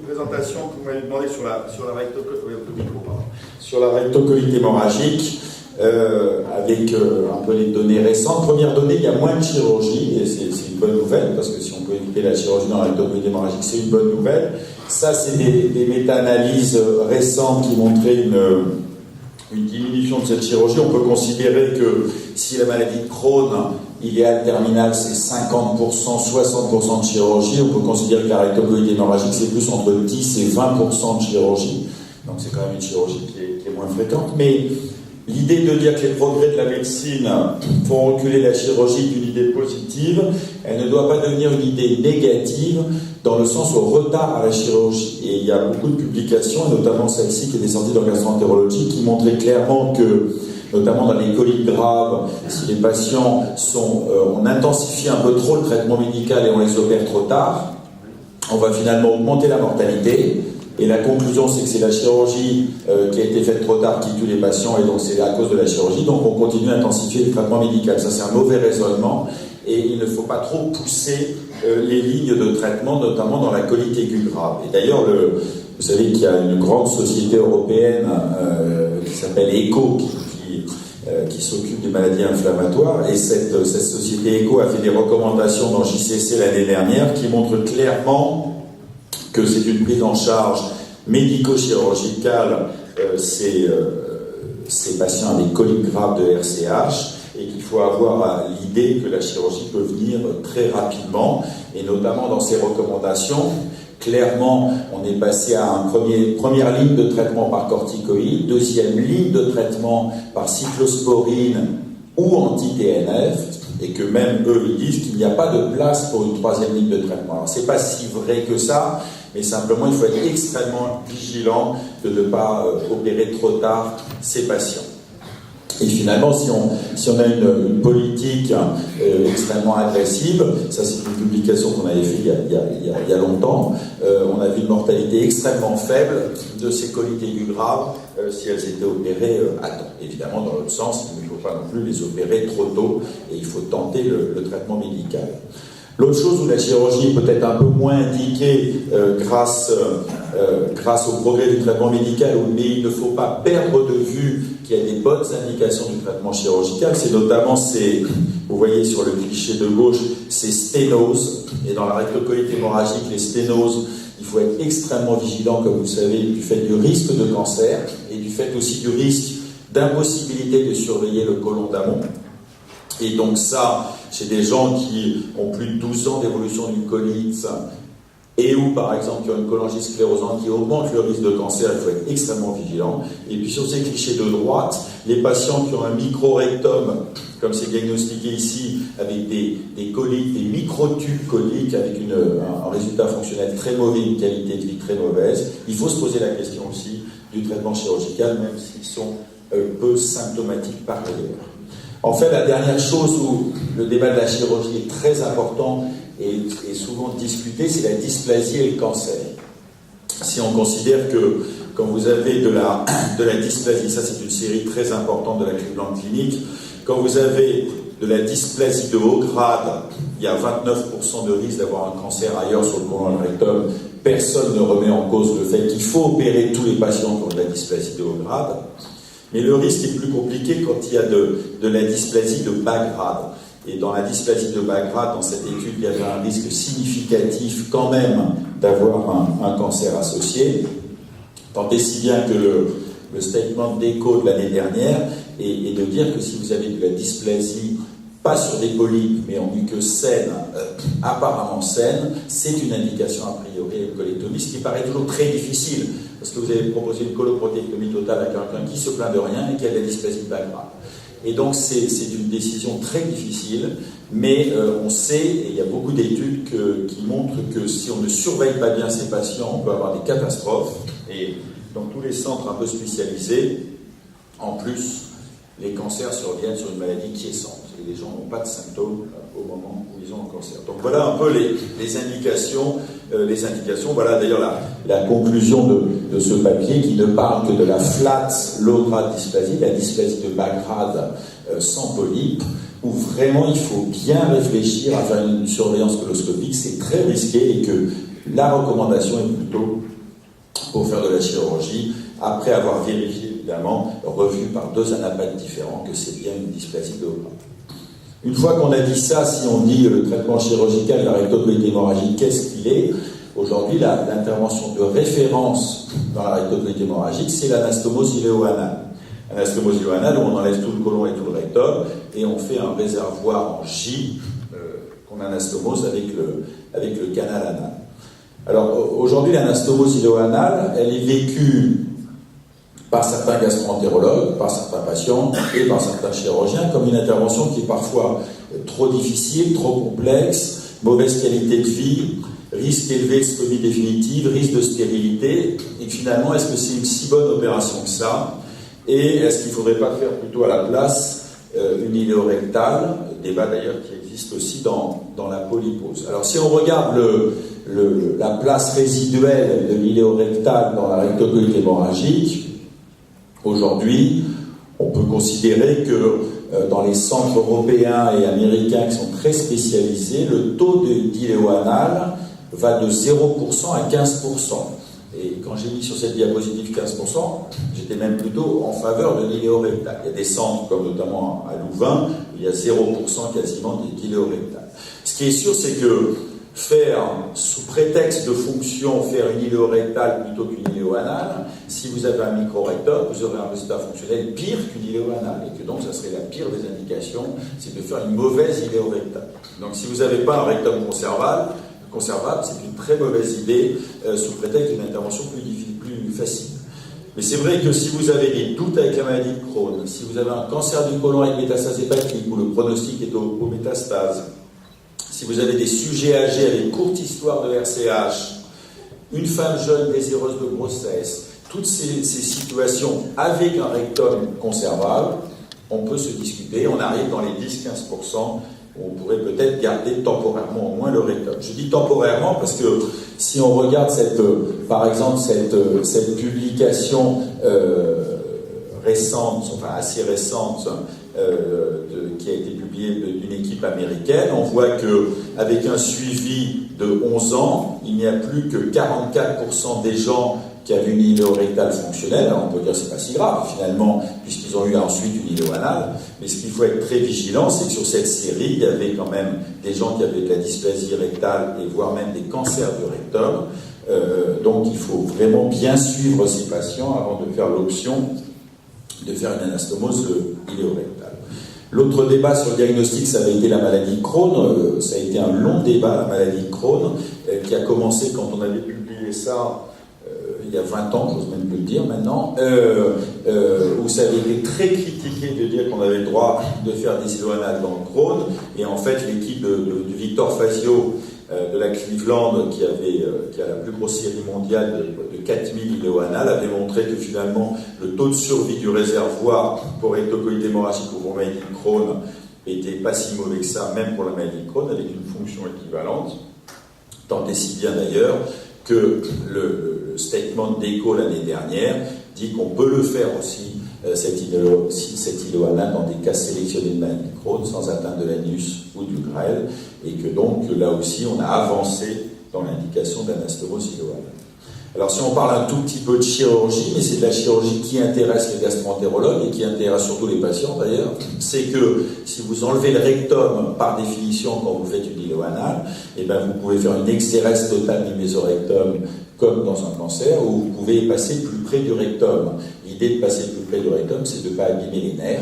présentation que vous m'avez demandé sur la rectocolite hémorragique, avec un peu les données récentes. Première donnée, il y a moins de chirurgie, et c'est une bonne nouvelle, parce que si on peut éviter la chirurgie dans la rectocolite hémorragique, c'est une bonne nouvelle. Ça, c'est des méta-analyses récentes qui montraient une diminution de cette chirurgie. On peut considérer que si la maladie de Crohn, idéal terminal, c'est 50%, 60% de chirurgie, on peut considérer que la rectocolite hémorragique, c'est plus entre 10 et 20% de chirurgie. Donc c'est quand même une chirurgie qui est moins fréquente. Mais l'idée de dire que les progrès de la médecine font reculer la chirurgie est une idée positive. Elle ne doit pas devenir une idée négative, dans le sens au retard à la chirurgie. Et il y a beaucoup de publications, et notamment celle-ci qui est sortie dans Gastroentérologie, qui montrait clairement que, notamment dans les colites graves, si les patients on intensifie un peu trop le traitement médical et on les opère trop tard, on va finalement augmenter la mortalité. Et la conclusion, c'est que c'est la chirurgie qui a été faite trop tard qui tue les patients, et donc c'est à cause de la chirurgie. Donc on continue à intensifier le traitement médical. Ça, c'est un mauvais raisonnement, et il ne faut pas trop pousser les lignes de traitement, notamment dans la colite aiguë grave. Et d'ailleurs, vous savez qu'il y a une grande société européenne qui s'appelle ECHO, qui s'occupe des maladies inflammatoires, et cette société ECHO a fait des recommandations dans JCC l'année dernière qui montrent clairement que c'est une prise en charge médico-chirurgicale ces patients avec colites graves de RCH, et qu'il faut avoir l'idée que la chirurgie peut venir très rapidement, et notamment dans ces recommandations, clairement, on est passé à première ligne de traitement par corticoïde, deuxième ligne de traitement par cyclosporine ou anti-TNF, et que même eux, ils disent qu'il n'y a pas de place pour une troisième ligne de traitement. Alors, c'est pas si vrai que ça, mais simplement, il faut être extrêmement vigilant de ne pas opérer trop tard ces patients. Et finalement, si on a une politique extrêmement agressive, ça c'est une publication qu'on avait fait il y a longtemps, on a vu une mortalité extrêmement faible de ces colites aiguës graves si elles étaient opérées à temps. Évidemment, dans l'autre sens, il ne faut pas non plus les opérer trop tôt, et il faut tenter le traitement médical. L'autre chose où la chirurgie est peut-être un peu moins indiquée grâce au progrès du traitement médical, mais il ne faut pas perdre de vue qu'il y a des bonnes indications du traitement chirurgical, c'est notamment vous voyez sur le cliché de gauche, ces sténoses, et dans la rectocolite hémorragique, les sténoses, il faut être extrêmement vigilant, comme vous le savez, du fait du risque de cancer, et du fait aussi du risque d'impossibilité de surveiller le côlon d'amont. Et donc ça, chez des gens qui ont plus de 12 ans d'évolution d'une colite, et où, par exemple, qui ont une cholangite sclérosante qui augmente le risque de cancer, il faut être extrêmement vigilant. Et puis sur ces clichés de droite, les patients qui ont un microrectum, comme c'est diagnostiqué ici, avec des colites, des microtubes coliques, avec un résultat fonctionnel très mauvais, une qualité de vie très mauvaise, il faut se poser la question aussi du traitement chirurgical, même s'ils sont peu symptomatiques par ailleurs. En fait, la dernière chose où le débat de la chirurgie est très important et souvent discuté, c'est la dysplasie et le cancer. Si on considère que quand vous avez de la dysplasie, ça c'est une série très importante de la blanche clinique, quand vous avez de la dysplasie de haut grade, il y a 29% de risque d'avoir un cancer ailleurs sur le côlon et le rectum. Personne ne remet en cause le fait qu'il faut opérer tous les patients qui ont de la dysplasie de haut grade. Mais le risque est plus compliqué quand il y a de la dysplasie de bas grade. Et dans la dysplasie de bas grade, dans cette étude, il y avait un risque significatif quand même d'avoir un cancer associé. Tant et si bien que le statement d'ECHO de l'année dernière est de dire que si vous avez de la dysplasie, pas sur des polypes, mais en muqueuse saine, apparemment saine, c'est une indication a priori à une colectomie, ce qui paraît toujours très difficile, parce que vous avez proposé une coloprotéectomie totale à quelqu'un qui se plaint de rien et qui a de la dysplasie de bas grade. Et donc c'est une décision très difficile, mais on sait, et il y a beaucoup d'études qui montrent que si on ne surveille pas bien ces patients, on peut avoir des catastrophes. Et dans tous les centres un peu spécialisés, en plus, les cancers surviennent sur une maladie quiescente. Et les gens n'ont pas de symptômes au moment où ils ont un cancer. Donc voilà un peu les indications. Voilà d'ailleurs la conclusion de ce papier qui ne parle que de la flat low-grade dysplasie, la dysplasie de bas grade sans polype, où vraiment il faut bien réfléchir à faire une surveillance coloscopique. C'est très risqué et que la recommandation est plutôt pour faire de la chirurgie, après avoir vérifié, évidemment, revu par 2 anapathes différents, que c'est bien une dysplasie de haut. Une fois qu'on a dit ça, si on dit le traitement chirurgical de la rectocolite hémorragique, qu'est-ce qu'il est? Aujourd'hui, l'intervention de référence dans la rectocolite hémorragique, c'est l'anastomose iléo-anale. Anastomose iléo-anale, où on enlève tout le côlon et tout le rectum, et on fait un réservoir en J qu'on anastomose avec le canal anal. Alors, aujourd'hui, l'anastomose iléo-anale, elle est vécue par certains gastro-entérologues, par certains patients et par certains chirurgiens comme une intervention qui est parfois trop difficile, trop complexe, mauvaise qualité de vie, risque élevé de scomie définitive, risque de stérilité, et finalement, est-ce que c'est une si bonne opération que ça? Et est-ce qu'il ne faudrait pas faire plutôt à la place une iléorectale, débat d'ailleurs qui existe aussi dans la polypose. Alors si on regarde la place résiduelle de l'iléorectale dans la rectocolite hémorragique, aujourd'hui, on peut considérer que dans les centres européens et américains qui sont très spécialisés, le taux d'iléo-anal va de 0% à 15%. Et quand j'ai mis sur cette diapositive 15%, j'étais même plutôt en faveur de l'iléorectal. Il y a des centres, comme notamment à Louvain, où il y a 0% quasiment d'iléorectal. Ce qui est sûr, c'est que faire, sous prétexte de fonction, faire une iléorectale plutôt qu'une iléoanale, si vous avez un microrectum, vous aurez un résultat fonctionnel pire qu'une iléoanale, et que donc ça serait la pire des indications, c'est de faire une mauvaise iléorectale. Donc si vous n'avez pas un rectum conservable, c'est une très mauvaise idée sous prétexte d'une intervention plus facile. Mais c'est vrai que si vous avez des doutes avec la maladie de Crohn, si vous avez un cancer du côlon avec métastase hépatique où le pronostic est aux métastases, si vous avez des sujets âgés avec courte histoire de RCH, une femme jeune désireuse de grossesse, toutes ces situations avec un rectum conservable, on peut se discuter, on arrive dans les 10-15%, on pourrait peut-être garder temporairement au moins le rectum. Je dis temporairement parce que si on regarde par exemple cette publication récente, enfin assez récente, qui a été publiée d'une équipe américaine, on voit qu'avec un suivi de 11 ans, il n'y a plus que 44% des gens qui avaient une iléorectale fonctionnelle. Alors on peut dire que c'est pas si grave finalement, puisqu'ils ont eu ensuite une iléoanale. Mais ce qu'il faut être très vigilant, c'est que sur cette série, il y avait quand même des gens qui avaient de la dysplasie rectale et voire même des cancers du rectum. Donc il faut vraiment bien suivre ces patients avant de faire l'option de faire une anastomose iléorectale. L'autre débat sur le diagnostic, ça avait été la maladie de Crohn. Ça a été un long débat, la maladie de Crohn, qui a commencé quand on avait publié ça il y a 20 ans, j'ose même plus le dire maintenant, où ça avait été très critiqué de dire qu'on avait le droit de faire des iléoanales dans le Crohn. Et en fait, l'équipe de Victor Fazio de la Cleveland, qui a la plus grosse série mondiale de 4000 iléoanales, avait montré que finalement le taux de survie du réservoir pour rectocolite hémorragique ou pour maladie de Crohn était pas si mauvais que ça, même pour la maladie de Crohn, avec une fonction équivalente, tant et si bien d'ailleurs que le statement d'ECHO l'année dernière dit qu'on peut le faire aussi, cette iléoanale, dans des cas sélectionnés de maladie de Crohn, sans atteinte de l'anus ou du grêle, et que donc là aussi on a avancé dans l'indication d'anastomose iléoanale. Alors si on parle un tout petit peu de chirurgie, mais c'est de la chirurgie qui intéresse les gastro-entérologues et qui intéresse surtout les patients d'ailleurs, c'est que si vous enlevez le rectum par définition quand vous faites une iléoanale, eh ben vous pouvez faire une exérèse totale du mésorectum comme dans un cancer, où vous pouvez passer plus près du rectum. L'idée de passer plus près du rectum, c'est de ne pas abîmer les nerfs.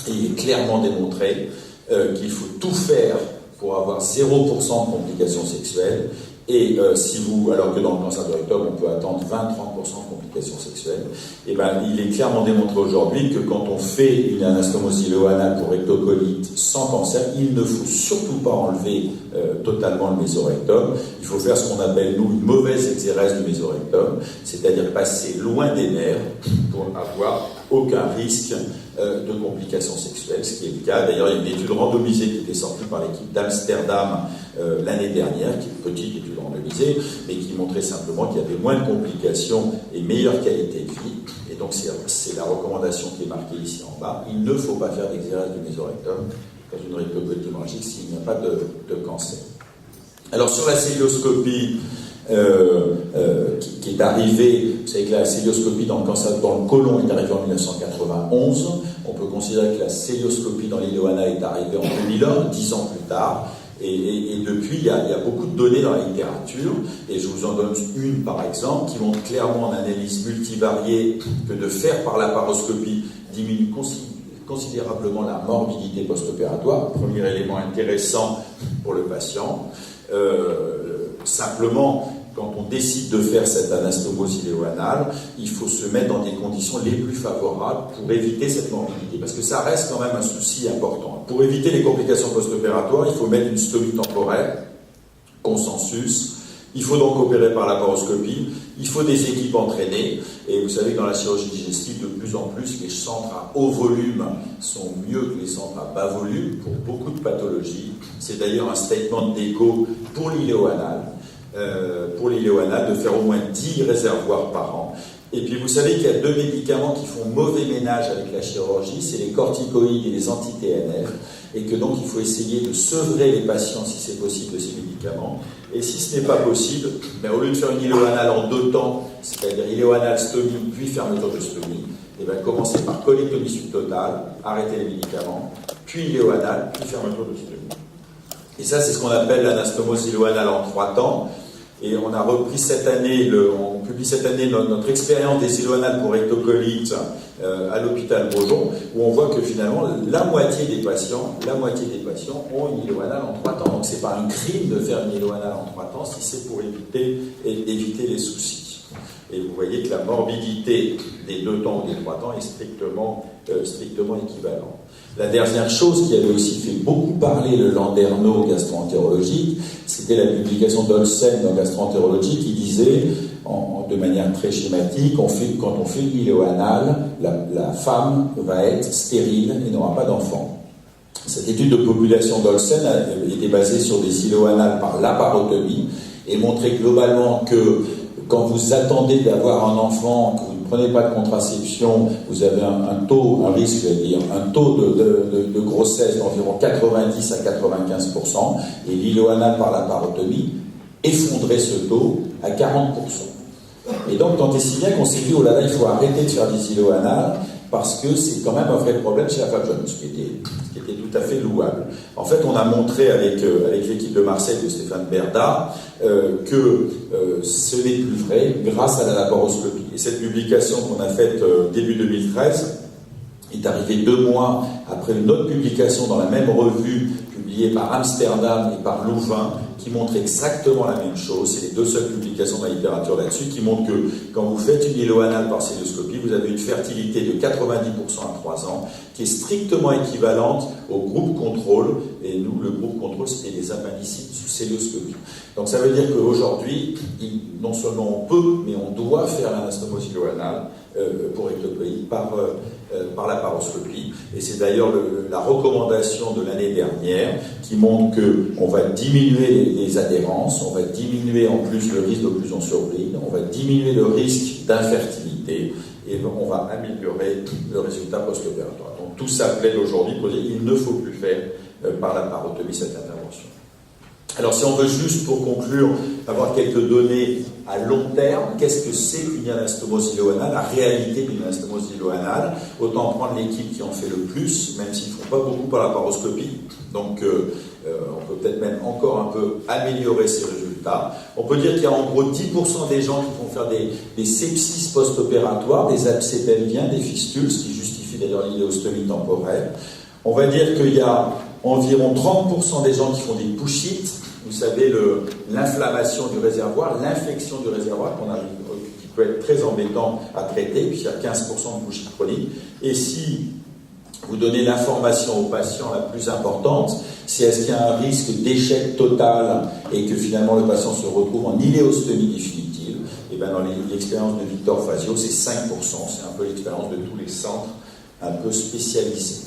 Et il est clairement démontré qu'il faut tout faire pour avoir 0% de complications sexuelles. Et alors que dans le cancer du rectum, on peut attendre 20-30% de complications sexuelles, et ben, il est clairement démontré aujourd'hui que quand on fait une anastomose iléoanale pour rectocolite sans cancer, il ne faut surtout pas enlever totalement le mésorectum. Il faut faire ce qu'on appelle, nous, une mauvaise exérèse du mésorectum, c'est-à-dire passer loin des nerfs pour avoir aucun risque de complications sexuelles, ce qui est le cas. D'ailleurs, il y a une étude randomisée qui était sortie par l'équipe d'Amsterdam l'année dernière, qui est une petite étude randomisée, mais qui montrait simplement qu'il y avait moins de complications et meilleure qualité de vie. Et donc, c'est la recommandation qui est marquée ici en bas. Il ne faut pas faire d'exérèse du mésorectum dans une rectocolite hémorragique s'il n'y a pas de cancer. Alors, sur la celluloscopie, qui est arrivé, vous savez que la célioscopie dans le cancer dans le côlon est arrivée en 1991. On peut considérer que la célioscopie dans l'iléoanal est arrivée en 2001, 10 ans plus tard. Et depuis, il y a beaucoup de données dans la littérature, et je vous en donne une par exemple, qui montre clairement en analyse multivariée que de faire par laparoscopie diminue considérablement la morbidité post-opératoire. Premier élément intéressant pour le patient. Simplement, quand on décide de faire cette anastomose iléoanale, il faut se mettre dans des conditions les plus favorables pour éviter cette morbidité, parce que ça reste quand même un souci important. Pour éviter les complications post-opératoires, il faut mettre une stomie temporaire, consensus. Il faut donc opérer par laparoscopie. Il faut des équipes entraînées. Et vous savez que dans la chirurgie digestive, de plus en plus, les centres à haut volume sont mieux que les centres à bas volume pour beaucoup de pathologies. C'est d'ailleurs un statement d'écho pour l'iléoanal. De faire au moins 10 réservoirs par an. Et puis vous savez qu'il y a 2 médicaments qui font mauvais ménage avec la chirurgie, c'est les corticoïdes et les anti-TNF, et que donc il faut essayer de sevrer les patients si c'est possible de ces médicaments. Et si ce n'est pas possible, au lieu de faire une iléoanale en 2 temps, c'est-à-dire iléoanale, stomie, puis fermeture de stomie, et bien commencer par colectomie subtotale, arrêter les médicaments, puis iléoanale, puis fermeture de stomie. Et ça, c'est ce qu'on appelle l'anastomose iléoanale en 3 temps. Et on a repris cette année, on publie cette année notre expérience des iléoanales pour rectocolite à l'hôpital Beaujon, où on voit que finalement la moitié des patients ont une iléoanale en 3 temps. Donc c'est pas un crime de faire une iléoanale en 3 temps si c'est pour éviter les soucis. Et vous voyez que la morbidité des 2 temps ou des 3 temps est strictement équivalente. La dernière chose qui avait aussi fait beaucoup parler le Landerneau gastro-entérologique, c'était la publication d'Olsen dans Gastro-entérologie qui disait, de manière très schématique, quand on fait une iléoanale, la femme va être stérile et n'aura pas d'enfant. Cette étude de population d'Olsen était basée sur des iléoanales par laparotomie et montrait globalement que quand vous attendez d'avoir un enfant, que vous ne prenez pas de contraception, vous avez un taux de grossesse d'environ 90 à 95%, et l'iléoanale par laparotomie effondrait ce taux à 40%. Et donc, tant et si bien qu'on s'est dit, oh là là, il faut arrêter de faire des iléoanales, parce que c'est quand même un vrai problème chez la femme jeune, ce qui était tout à fait louable. En fait, on a montré avec l'équipe de Marseille de Stéphane Berda que ce n'est plus vrai grâce à la laparoscopie. Et cette publication qu'on a faite début 2013 est arrivée 2 mois après une autre publication dans la même revue publiée par Amsterdam et par Louvain qui montre exactement la même chose. C'est les 2 seules publications dans la littérature là-dessus qui montrent que quand vous faites une iléoanale par célioscopie, vous avez une fertilité de 90% à 3 ans qui est strictement équivalente au groupe contrôle. Et nous, le groupe contrôle, c'était les appendicites sous célioscopie. Donc ça veut dire qu'aujourd'hui, non seulement on peut, mais on doit faire l'anastomose iléoanale pour ectocoïde par laparoscopie. Et c'est d'ailleurs la recommandation de l'année dernière qui montre qu'on va diminuer les adhérences, on va diminuer en plus le risque d'occlusion surbrine, on va diminuer le risque d'infertilité et on va améliorer le résultat post-opératoire. Donc tout ça plaide aujourd'hui pour dire qu'il ne faut plus faire par laparotomie cette intervention. Alors si on veut juste pour conclure avoir quelques données à long terme, qu'est-ce que c'est qu'une anastomose iléoanale, la réalité d'une anastomose iléoanale, autant prendre l'équipe qui en fait le plus, même s'ils ne font pas beaucoup par laparoscopie, donc on peut peut-être même encore un peu améliorer ces résultats. On peut dire qu'il y a en gros 10% des gens qui vont faire des sepsis post-opératoires, des abcès pelviens, des fistules, ce qui justifie d'ailleurs l'iléostomie temporaire. On va dire qu'il y a environ 30% des gens qui font des pushites, vous savez, l'inflammation du réservoir, l'infection du réservoir qui peut être très embêtant à traiter, puis il y a 15% de bushite chronique. Et si vous donnez l'information au patient la plus importante, c'est est-ce qu'il y a un risque d'échec total et que finalement le patient se retrouve en iléostomie définitive, et bien dans l'expérience de Victor Fazio, c'est 5%, c'est un peu l'expérience de tous les centres un peu spécialisés.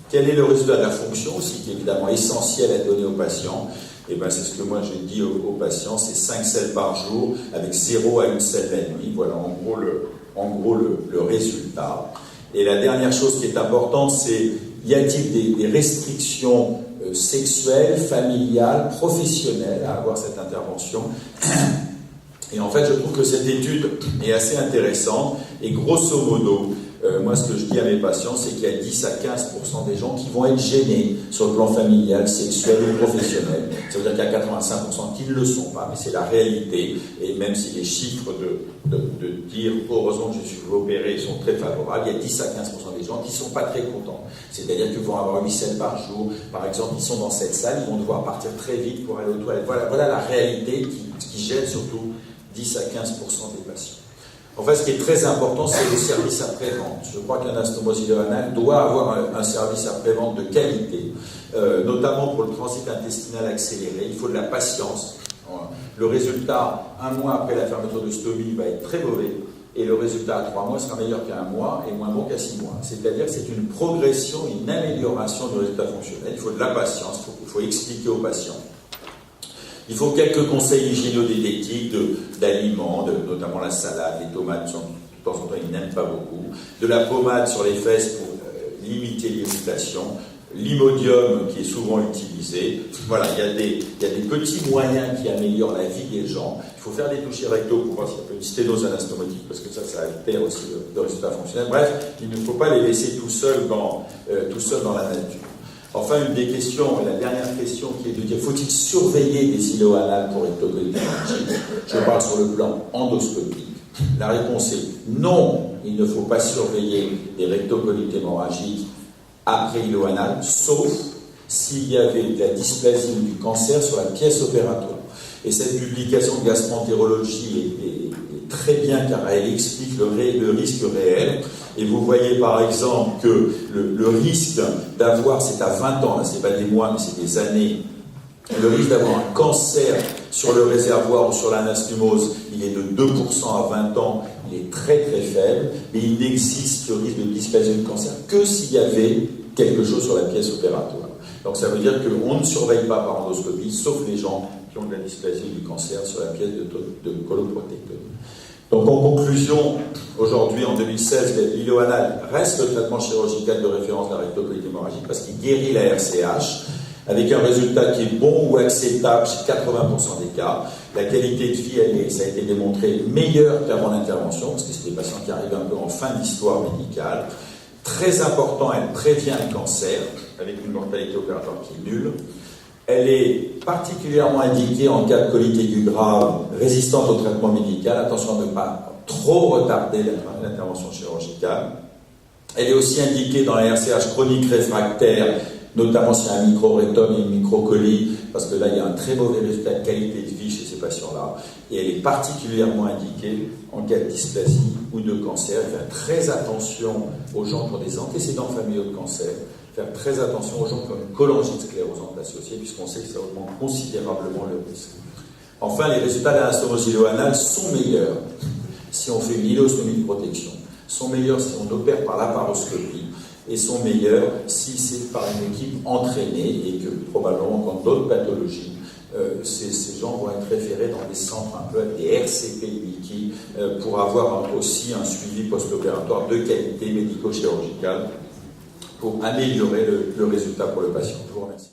Quel est le résultat de la fonction aussi, qui est évidemment essentiel à donner aux patients? Et ben c'est ce que moi j'ai dit aux patients, c'est 5 selles par jour avec 0 à 1 selle la nuit. Voilà en gros le résultat. Et la dernière chose qui est importante, c'est y a-t-il des restrictions sexuelles, familiales, professionnelles à avoir cette intervention? Et en fait, je trouve que cette étude est assez intéressante. Et grosso modo, moi, ce que je dis à mes patients, c'est qu'il y a 10 à 15% des gens qui vont être gênés sur le plan familial, sexuel ou professionnel. Ça veut dire qu'il y a 85% qui ne le sont pas, mais c'est la réalité. Et même si les chiffres de dire « heureusement que je suis opéré » sont très favorables, il y a 10 à 15% des gens qui ne sont pas très contents. C'est-à-dire qu'ils vont avoir 8 scènes par jour. Par exemple, ils sont dans cette salle, ils vont devoir partir très vite pour aller aux toilettes. Voilà la réalité qui gêne surtout 10 à 15% des patients. En fait, ce qui est très important, c'est le service après-vente. Je crois qu'un anastomosie iléo-anal doit avoir un service après-vente de qualité, notamment pour le transit intestinal accéléré. Il faut de la patience. Le résultat, 1 mois après la fermeture de stomie, va être très mauvais. Et le résultat à 3 mois sera meilleur qu'à 1 mois et moins bon qu'à 6 mois. C'est-à-dire que c'est une progression, une amélioration du résultat fonctionnel. Il faut de la patience, il faut expliquer aux patients. Il faut quelques conseils hygiéno-diététiques d'aliments, notamment la salade, les tomates, de temps en temps ils n'aiment pas beaucoup, de la pommade sur les fesses pour limiter l'irritation, l'imodium qui est souvent utilisé. Voilà, il y a des petits moyens qui améliorent la vie des gens. Il faut faire des touchés rectaux pour voir s'il y a une sténose anastomotique, parce que ça altère aussi le résultat fonctionnel. Bref, il ne faut pas les laisser tout seuls dans la nature. Enfin, une des questions, la dernière question qui est de dire, faut-il surveiller des iléo-anales pour rectocolite hémorragique? Je parle sur le plan endoscopique. La réponse est non, il ne faut pas surveiller des rectocolites hémorragiques après iléo-anal, sauf s'il y avait de la dysplasie ou du cancer sur la pièce opératoire. Et cette publication de gastroentérologie est très bien car elle explique le risque réel. Et vous voyez par exemple que le risque d'avoir, c'est à 20 ans, c'est pas des mois mais c'est des années, le risque d'avoir un cancer sur le réservoir ou sur l'anastomose, il est de 2% à 20 ans, il est très très faible, mais il n'existe le risque de dysplasie ou de cancer que s'il y avait quelque chose sur la pièce opératoire. Donc ça veut dire qu'on ne surveille pas par endoscopie, sauf les gens qui ont de la dysplasie ou du cancer sur la pièce de coloprotectomie. Donc en conclusion, aujourd'hui en 2016, l'iléo-anal reste le traitement chirurgical de référence de la rectocolite hémorragique parce qu'il guérit la RCH avec un résultat qui est bon ou acceptable chez 80% des cas. La qualité de vie, ça a été démontré, meilleure qu'avant l'intervention parce que c'est des patients qui arrivent un peu en fin d'histoire médicale. Très important, elle prévient le cancer avec une mortalité opératoire qui est nulle. Elle est particulièrement indiquée en cas de colite aiguë grave, résistante au traitement médical. Attention à ne pas trop retarder l'intervention chirurgicale. Elle est aussi indiquée dans la RCH chronique réfractaire, notamment s'il y a un microrectum et une microcolie, parce que là, il y a un très mauvais résultat de qualité de vie chez ces patients-là. Et elle est particulièrement indiquée en cas de dysplasie ou de cancer. Faire très attention aux gens qui ont des antécédents familiaux de cancer. Faire très attention aux gens qui ont une cholangite sclérosante associée, puisqu'on sait que ça augmente considérablement le risque. Enfin, les résultats de l'anastomosie iléo-anale sont meilleurs si on fait une iléostomie de protection, sont meilleurs si on opère par laparoscopie, et sont meilleurs si c'est par une équipe entraînée, et que probablement, quand d'autres pathologies, ces gens vont être référés dans des centres un peu avec des RCP wiki pour avoir aussi un suivi post-opératoire de qualité médico-chirurgicale pour améliorer le résultat pour le patient. Je vous remercie.